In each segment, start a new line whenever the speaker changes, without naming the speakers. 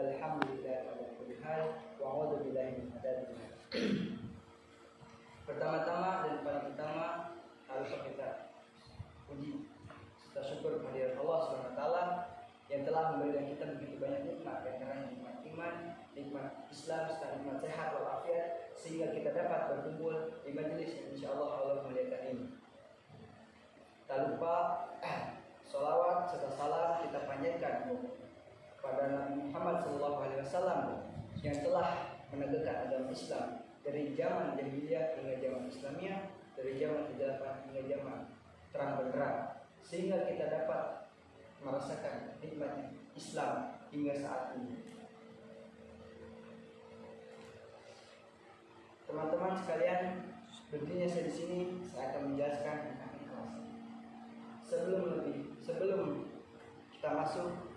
Walhamdulillah ala kulli hal wa a'udzu billahi min adzabil nar. Pertama-tama dan paling utama harus kita puji serta syukur kehadirat Allah Subhanahu wa taala yang telah memberikan kita begitu banyak nikmat, antaranya nikmat iman, nikmat Islam, serta nikmat sehat walafiat, sehingga kita dapat berkumpul di majelis yang insyaallah Allah muliakan ini. Tak lupa sholawat serta salam kita panjatkan kepada Nabi Muhammad SAW yang telah menegakkan agama Islam dari zaman jahiliyah hingga zaman Islamiyah, dari zaman kejahatan hingga zaman terang benderang, sehingga kita dapat merasakan nikmatnya Islam hingga saat ini. Teman-teman sekalian, tentunya saya di sini saya akan menjelaskan tentang ikhlas. Sebelum kita masuk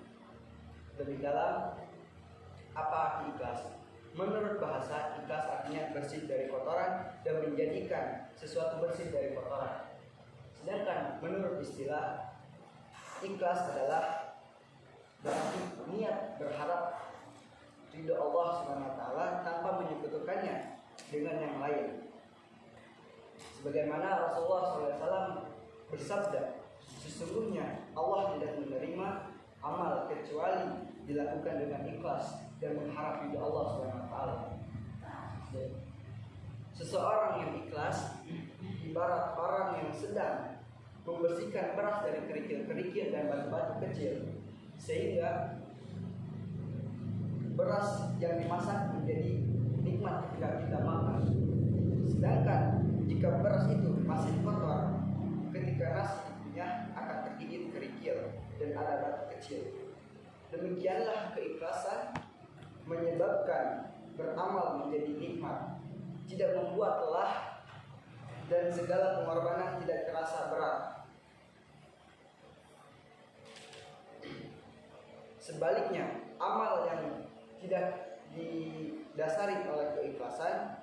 lebih dalam, apa arti ikhlas? Menurut bahasa, ikhlas artinya bersih dari kotoran dan menjadikan sesuatu bersih dari kotoran. Sedangkan menurut istilah, ikhlas adalah berarti niat berharap ridho Allah SWT tanpa menyekutukannya dengan yang lain. Sebagaimana Rasulullah SAW bersabda, sesungguhnya Allah tidak menerima amal kecuali dilakukan dengan ikhlas dan mengharap ridho Allah SWT. Seseorang yang ikhlas ibarat orang yang sedang membersihkan beras dari kerikil-kerikil dan batu-batu kecil, sehingga beras yang dimasak menjadi nikmat ketika kita makan. Sedangkan jika beras itu masih kotor, ketika nasi dikunyah akan tergigit kerikil dan ada batu kecil. Demikianlah keikhlasan menyebabkan beramal menjadi nikmat, tidak membuat lelah dan segala pengorbanan tidak terasa berat. Sebaliknya, amal yang tidak didasari oleh keikhlasan,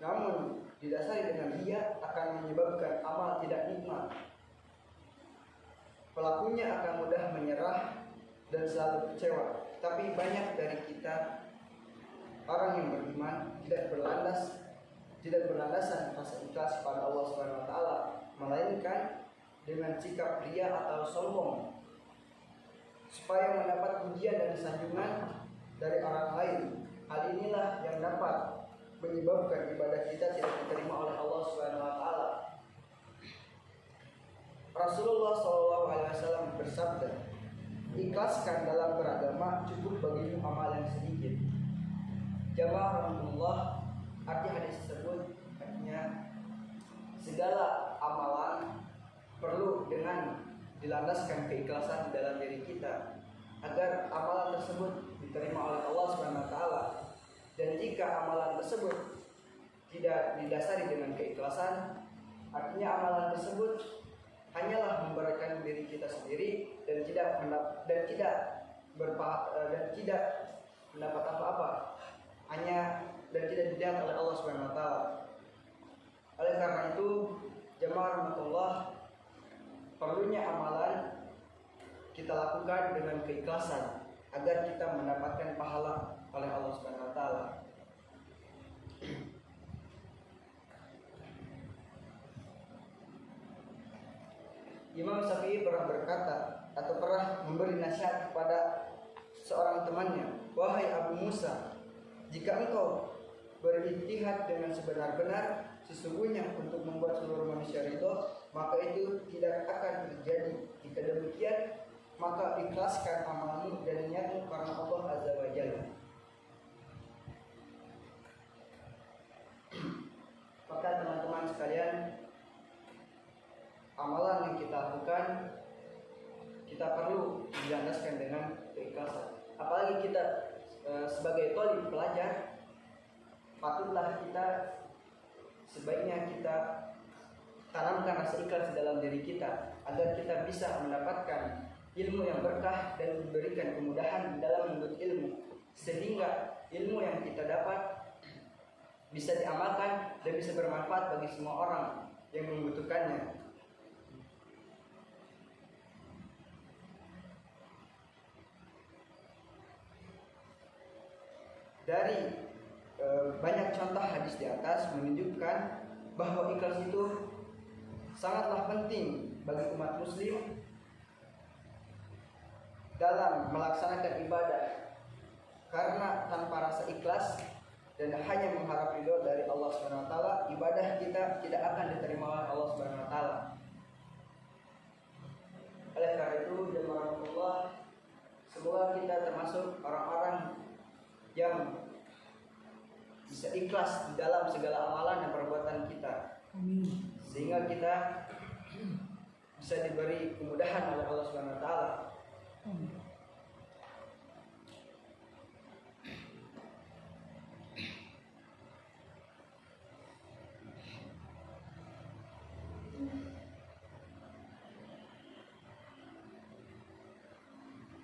namun didasari dengan riya, akan menyebabkan amal tidak nikmat. Pelakunya akan mudah menyerah dan selalu kecewa. Tapi banyak dari kita orang yang beriman tidak berlandasan rasa ikhlas pada Allah Subhanahu wa taala, melainkan dengan sikap riya atau sombong supaya mendapat pujian dan sanjungan dari orang lain. Hal inilah yang dapat menyebabkan ibadah kita tidak diterima oleh Allah Subhanahu wa taala. Rasulullah SAW bersabda, ikhlaskan dalam beragama, cukup bagimu amal yang sedikit. Jamaah rahmatullah, arti hadis tersebut artinya segala amalan perlu dengan dilandaskan keikhlasan di dalam diri kita agar amalan tersebut diterima oleh Allah Subhanahu wa taala. Dan jika amalan tersebut tidak didasari dengan keikhlasan, artinya amalan tersebut hanyalah memberatkan diri kita sendiri dan tidak mendapat apa-apa, dan tidak dilihat oleh Allah Subhanahu wa taala. Oleh karena itu, jemaah rahmatullah, perlunya amalan kita lakukan dengan keikhlasan agar kita mendapatkan pahala oleh Allah Subhanahu wa taala. Imam Syafi'i pernah berkata atau pernah memberi nasihat kepada seorang temannya, wahai Abu Musa, jika engkau berijtihad dengan sebenar-benar sesungguhnya untuk membuat seluruh manusia ridho, maka itu tidak akan terjadi. Jika demikian, maka ikhlaskan amalmu dan niatmu karena Allah Azza wa Jalla. Maka teman-teman sekalian, amalan yang kita lakukan kita perlu dilandaskan dengan keikhlasan. Apalagi kita sebagai thalib pelajar, patutlah sebaiknya kita tanamkan rasa ikhlas di dalam diri kita agar kita bisa mendapatkan ilmu yang berkah dan diberikan kemudahan di dalam menuntut ilmu, sehingga ilmu yang kita dapat bisa diamalkan dan bisa bermanfaat bagi semua orang yang membutuhkannya. dari banyak contoh hadis di atas menunjukkan bahwa ikhlas itu sangatlah penting bagi umat muslim dalam melaksanakan ibadah, karena tanpa rasa ikhlas dan hanya mengharap ridho dari Allah Subhanahu wa taala, ibadah kita tidak akan diterima oleh Allah Subhanahu wa taala. Oleh karena itu, jemaah Allah, semoga kita termasuk orang-orang yang bisa ikhlas di dalam segala amalan dan perbuatan kita.
Amin.
Sehingga kita bisa diberi kemudahan oleh Allah Subhanahu wa taala.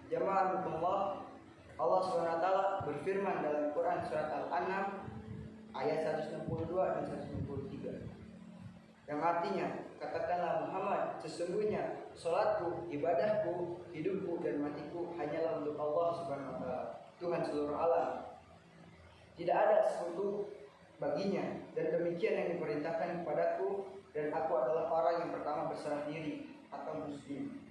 Jemaah Allah, Allah Subhanahu wa taala berfirman dalam Quran surat Al-An'am ayat 162 dan 163. Yang artinya, katakanlah Muhammad, sesungguhnya salatku, ibadahku, hidupku dan matiku hanyalah untuk Allah Subhanahu wa taala, Tuhan seluruh alam. Tidak ada sekutu baginya, dan demikian yang diperintahkan kepadaku, dan aku adalah orang yang pertama berserah diri atau muslim.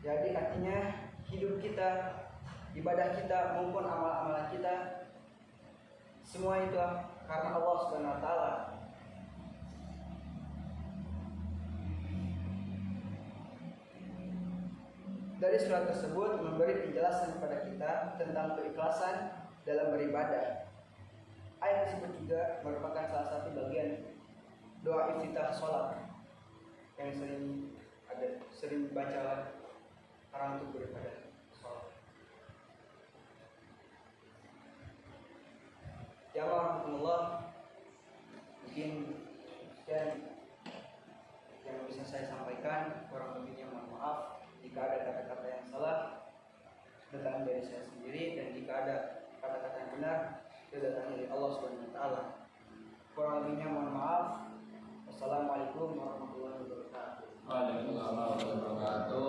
Jadi artinya hidup kita, ibadah kita maupun amal-amalan kita, semua itu karena Allah Subhanahu wa taala. Dari surat tersebut memberi penjelasan kepada kita tentang keikhlasan dalam beribadah. Ayat tersebut juga merupakan salah satu bagian doa iftitah sholat yang sering dibaca orang untuk beribadah sholat. Ya Allah, mungkin sekian yang bisa saya sampaikan. Kurang lebihnya mohon maaf jika ada kata-kata yang salah datang dari saya sendiri, dan jika ada kata-kata yang benar itu datang dari Allah Subhanahu wa taala. Kurang lebihnya mohon maaf. Wassalamualaikum warahmatullahi wabarakatuh.
Waalaikumsalam warahmatullahi wabarakatuh.